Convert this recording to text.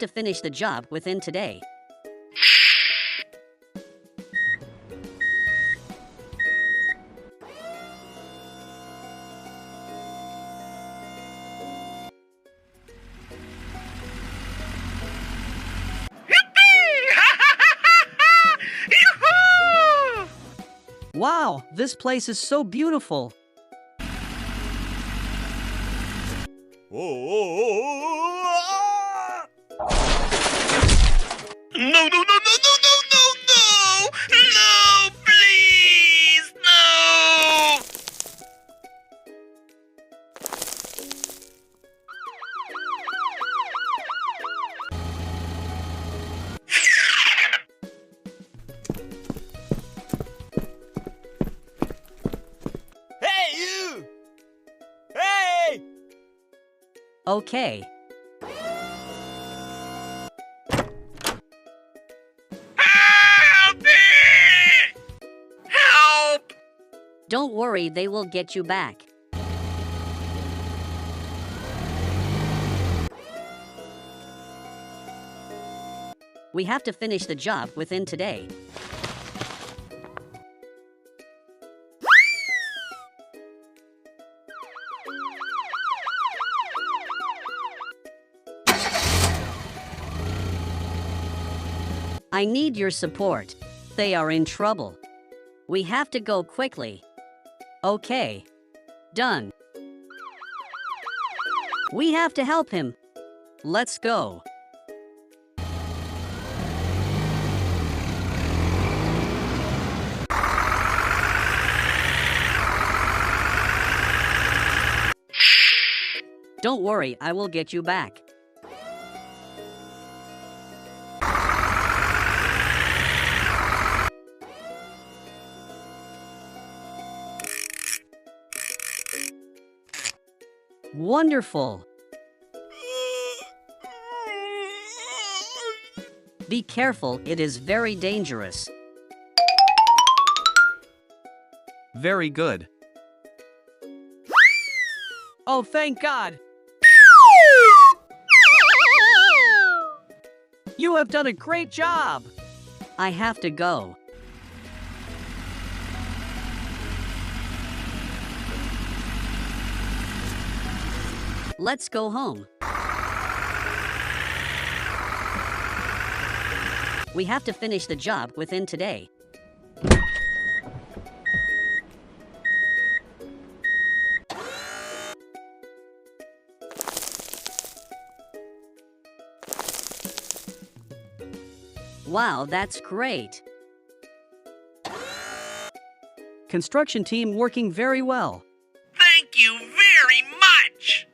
to finish the job within today. Wow, this place is so beautiful. No, no, no, no, no, no, no, no! No, please, no! Hey, you! Hey! Okay. Help me! Help! Don't worry, they will get you back. We have to finish the job within today. I need your support. They are in trouble. We have to go quickly. Okay. Done. We have to help him. Let's go. Don't worry, I will get you back. Wonderful. Be careful, it is very dangerous. Very good. Oh, thank God! You have done a great job! I have to go. Let's go home. We have to finish the job within today. Wow, that's great. Construction team working very well. Thank you very much!